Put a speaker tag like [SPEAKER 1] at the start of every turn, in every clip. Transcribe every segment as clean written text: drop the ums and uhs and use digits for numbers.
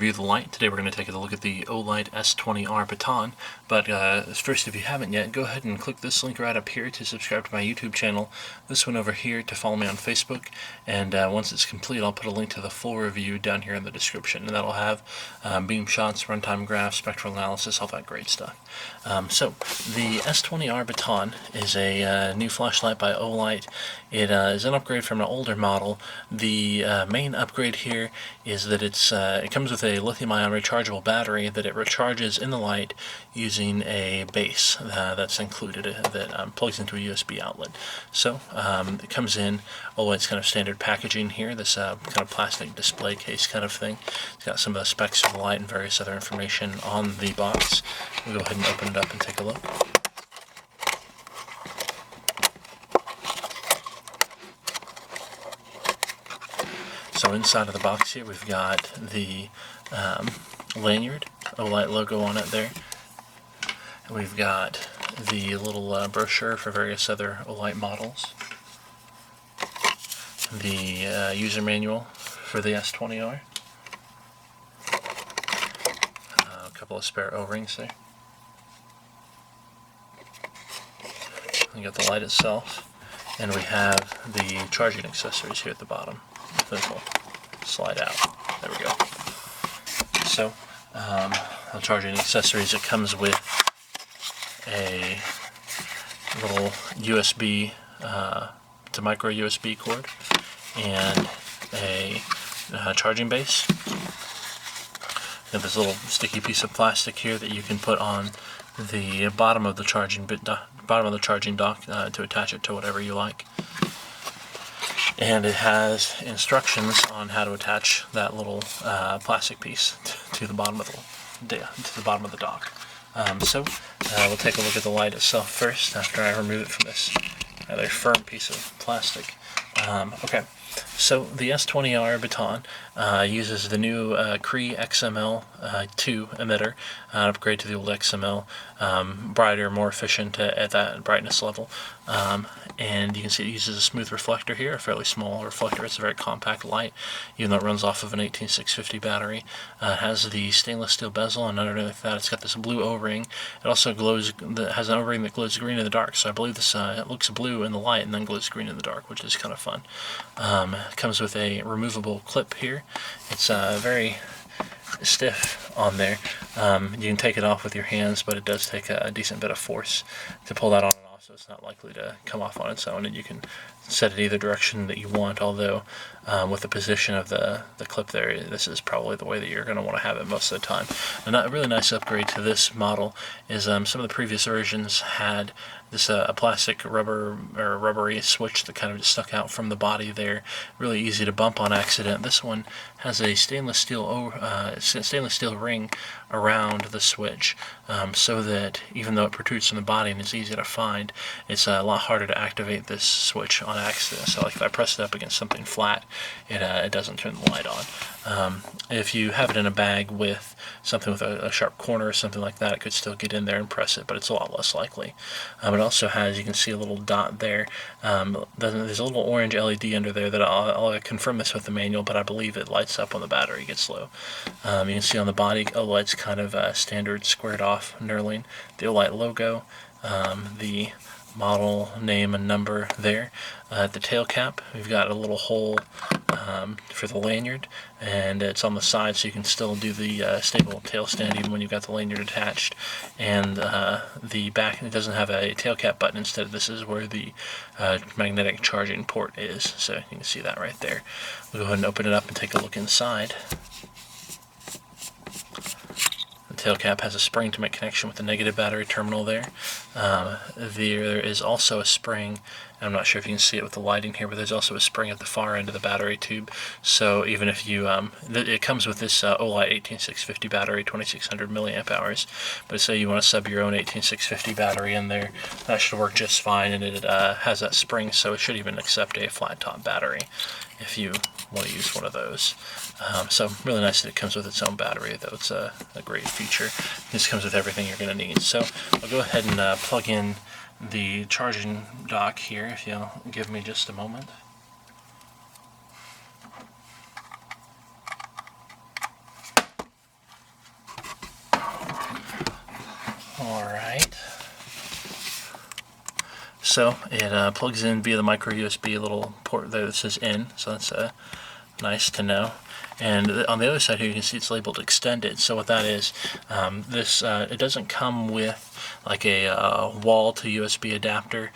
[SPEAKER 1] Review the Light. Today we're going to take a look at the Olight S20R Baton, but first, if you haven't yet, go ahead and click this link right up here to subscribe to my YouTube channel, this one over here to follow me on Facebook, and once it's complete I'll put a link to the full review down here in the description, and that'll have beam shots, runtime graphs, spectral analysis, all that great stuff. So the S20R Baton is a new flashlight by Olight. It is an upgrade from an older model. The main upgrade here is that it comes with a lithium-ion rechargeable battery that it recharges in the light using a base that's included that plugs into a USB outlet. So it comes in Olight's kind of standard packaging here, this kind of plastic display case kind of thing. It's got some of the specs of the light and various other information on the box. We'll go ahead and open it up and take a look. So inside of the box here we've got the lanyard, Olight logo on it there. And we've got the little brochure for various other Olight models. The user manual for the S20R. A couple of spare O-rings there. We got the light itself, and we have the charging accessories here at the bottom. This will slide out. There we go. So, the charging accessories, it comes with a little USB to micro USB cord and a charging base. You have this little sticky piece of plastic here that you can put on the bottom of the charging dock to attach it to whatever you like. And it has instructions on how to attach that little plastic piece to the bottom of the dock. So we'll take a look at the light itself first after I remove it from this rather firm piece of plastic. Okay, so the S20R Baton uses the new Cree XML2 emitter, an upgrade to the old XML, brighter, more efficient at that brightness level. And you can see it uses a smooth reflector here, a fairly small reflector. It's a very compact light, even though it runs off of an 18650 battery. It has the stainless steel bezel, and underneath that it's got this blue O-ring. It also has an O-ring that glows green in the dark, so I believe this it looks blue in the light and then glows green in the dark, which is kind of fun. It comes with a removable clip here. It's very stiff on there. You can take it off with your hands, but it does take a decent bit of force to pull that on and off, so it's not likely to come off on its own, and you can set it either direction that you want, although with the position of the clip there, this is probably the way that you're going to want to have it most of the time. And a really nice upgrade to this model is some of the previous versions had this a plastic rubbery switch that kind of just stuck out from the body there, really easy to bump on accident. This one has a stainless steel ring around the switch, so that even though it protrudes from the body and is easy to find, it's a lot harder to activate this switch on accident. So like if I press it up against something flat, it doesn't turn the light on. If you have it in a bag with something with a sharp corner or something like that, it could still get in there and press it, but it's a lot less likely. It also has, you can see a little dot there. There's a little orange LED under there that I'll confirm this with the manual, but I believe it lights up when the battery gets low. You can see on the body, Olight's kind of standard squared off knurling, the Olight logo, the model name and number there. At the tail cap, we've got a little hole for the lanyard, and it's on the side so you can still do the stable tail stand even when you've got the lanyard attached. And the back, it doesn't have a tail cap button. Instead, this is where the magnetic charging port is, so you can see that right there. We'll go ahead and open it up and take a look inside. The tail cap has a spring to make connection with the negative battery terminal there. There is also a spring, I'm not sure if you can see it with the lighting here, but there's also a spring at the far end of the battery tube. So even if you, it comes with this Olight 18650 battery, 2600 milliamp hours. But say you want to sub your own 18650 battery in there, that should work just fine, and it has that spring, so it should even accept a flat top battery if you want to use one of those. So really nice that it comes with its own battery, though. It's a great feature. This comes with everything you're going to need. So I'll go ahead and plug in the charging dock here, if you'll give me just a moment. Alright. So it plugs in via the micro USB little port there that says in, so that's nice to know. And on the other side here you can see it's labeled extended. So what that is, it doesn't come with like a wall to USB adapter,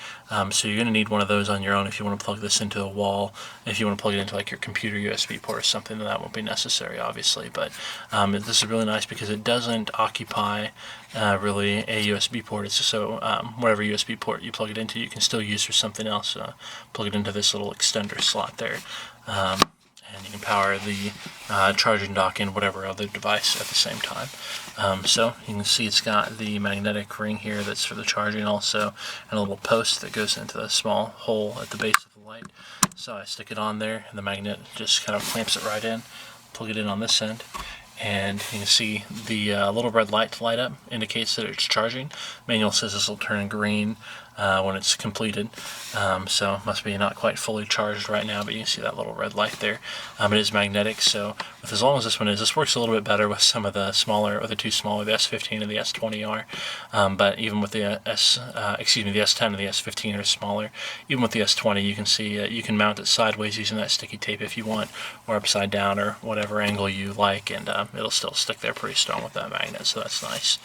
[SPEAKER 1] so you're going to need one of those on your own if you want to plug this into a wall. If you want to plug it into like your computer USB port or something, then that won't be necessary, obviously. But this is really nice because it doesn't occupy really a USB port. It's just so whatever USB port you plug it into, you can still use for something else. Plug it into this little extender slot there. And you can power the charging dock and whatever other device at the same time. So you can see it's got the magnetic ring here that's for the charging also, and a little post that goes into the small hole at the base of the light. So I stick it on there and the magnet just kind of clamps it right in, plug it in on this end, and you can see the little red light light up indicates that it's charging. Manual says this will turn green when it's completed, so it must be not quite fully charged right now, but you can see that little red light there. It is magnetic, so as long as this one is, this works a little bit better with some of the smaller, or the two smaller, the S15 and the S20R, but even with the the S10 and the S15 are smaller. Even with the S20, you can see you can mount it sideways using that sticky tape if you want, or upside down, or whatever angle you like, and it'll still stick there pretty strong with that magnet, so that's nice.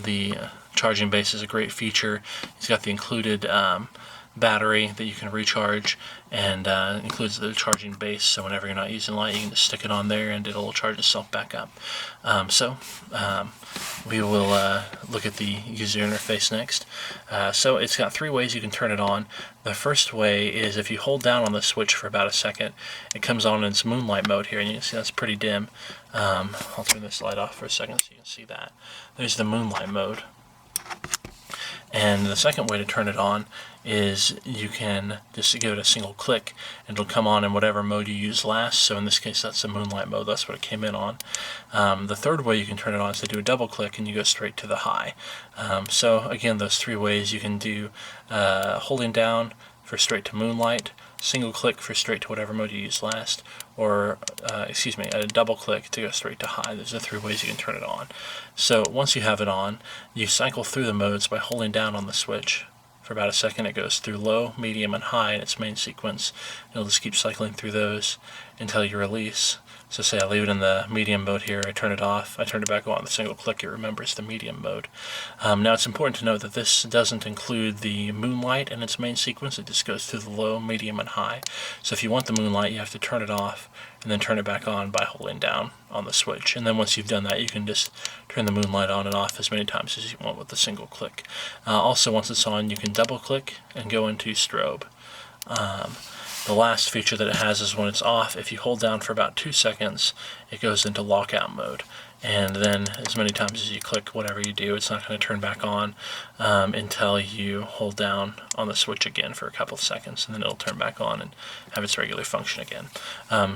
[SPEAKER 1] The charging base is a great feature. It's got the included battery that you can recharge, and includes the charging base, so whenever you're not using light you can just stick it on there and it'll charge itself back up. We will look at the user interface next. So it's got three ways you can turn it on. The first way is if you hold down on the switch for about a second, it comes on in its moonlight mode here, and you can see that's pretty dim. I'll turn this light off for a second so you can see that. There's the moonlight mode. And the second way to turn it on is you can just give it a single click and it'll come on in whatever mode you used last. So in this case that's the moonlight mode, that's what it came in on. The third way you can turn it on is to do a double click and you go straight to the high. So again, those three ways you can do holding down for straight to moonlight, single click for straight to whatever mode you used last, or a double click to go straight to high. Those are the three ways you can turn it on. So once you have it on, you cycle through the modes by holding down on the switch. For about a second it goes through low, medium, and high in its main sequence. It'll just keep cycling through those until you release. So say I leave it in the medium mode here, I turn it off, I turn it back on with a single click, it remembers the medium mode. Now it's important to note that this doesn't include the moonlight in its main sequence, it just goes through the low, medium, and high. So if you want the moonlight, you have to turn it off and then turn it back on by holding down on the switch. And then once you've done that, you can just turn the moonlight on and off as many times as you want with a single click. Also, once it's on, you can double click and go into strobe. The last feature that it has is when it's off, if you hold down for about 2 seconds, it goes into lockout mode. And then as many times as you click whatever you do, it's not going to turn back on until you hold down on the switch again for a couple of seconds, and then it'll turn back on and have its regular function again.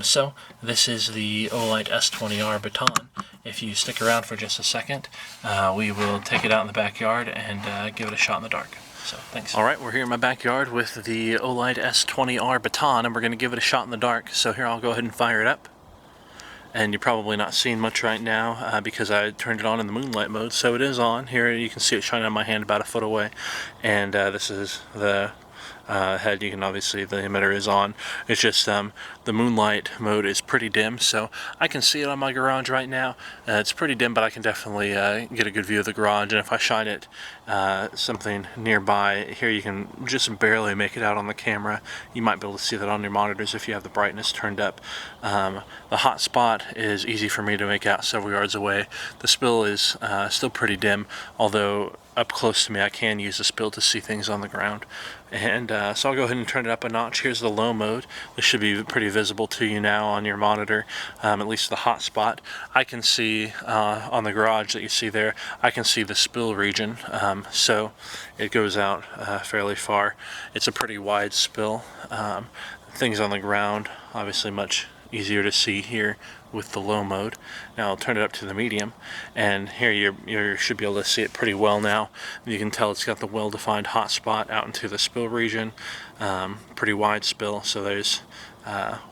[SPEAKER 1] So this is the Olight S20R Baton. If you stick around for just a second, we will take it out in the backyard and give it a shot in the dark. So, thanks. Alright, we're here in my backyard with the Olight S20R Baton, and we're going to give it a shot in the dark. So here, I'll go ahead and fire it up. And you're probably not seeing much right now because I turned it on in the moonlight mode. So it is on. Here you can see it shining on my hand about a foot away. And this is the head. You can obviously, the emitter is on. It's just the moonlight mode is pretty dim, so I can see it on my garage right now. It's pretty dim, but I can definitely get a good view of the garage, and if I shine it something nearby, here you can just barely make it out on the camera. You might be able to see that on your monitors if you have the brightness turned up. The hot spot is easy for me to make out several yards away. The spill is still pretty dim, although up close to me I can use the spill to see things on the ground. And so I'll go ahead and turn it up a notch. Here's the low mode. This should be pretty visible to you now on your monitor, at least the hot spot. I can see on the garage that you see there, I can see the spill region, so it goes out fairly far. It's a pretty wide spill. Things on the ground, obviously much easier to see here with the low mode. Now I'll turn it up to the medium, and here you should be able to see it pretty well now. You can tell it's got the well-defined hot spot out into the spill region. Pretty wide spill, so there's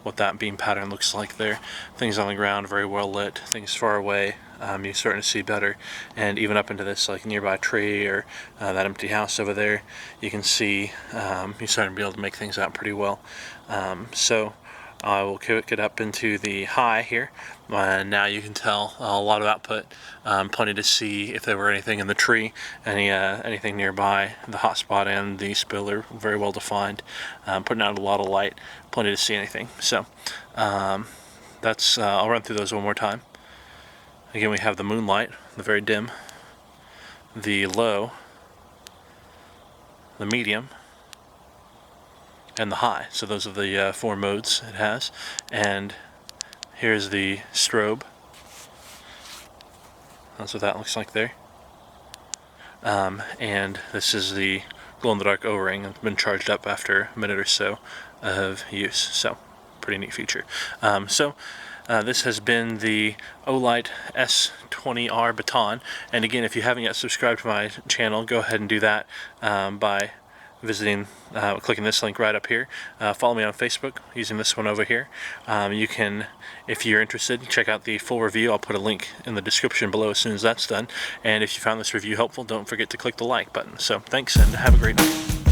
[SPEAKER 1] what that beam pattern looks like there. Things on the ground very well lit, things far away you're starting to see better, and even up into this like nearby tree or that empty house over there, you can see you're starting to be able to make things out pretty well. So I will kick it up into the high here. Now you can tell a lot of output, plenty to see if there were anything in the tree, anything nearby. The hot spot and the spill are very well defined, putting out a lot of light, plenty to see anything. So that's I'll run through those one more time. Again, we have the moonlight, the very dim, the low, the medium, and the high. So those are the 4 modes it has. And here's the strobe. That's what that looks like there. And this is the glow-in-the-dark O-ring. It's been charged up after a minute or so of use. So pretty neat feature. This has been the Olight S20R Baton, and again, if you haven't yet subscribed to my channel, go ahead and do that by clicking this link right up here. Follow me on Facebook using this one over here. You can, if you're interested, check out the full review. I'll put a link in the description below as soon as that's done, and if you found this review helpful, don't forget to click the like button. So thanks, and have a great night.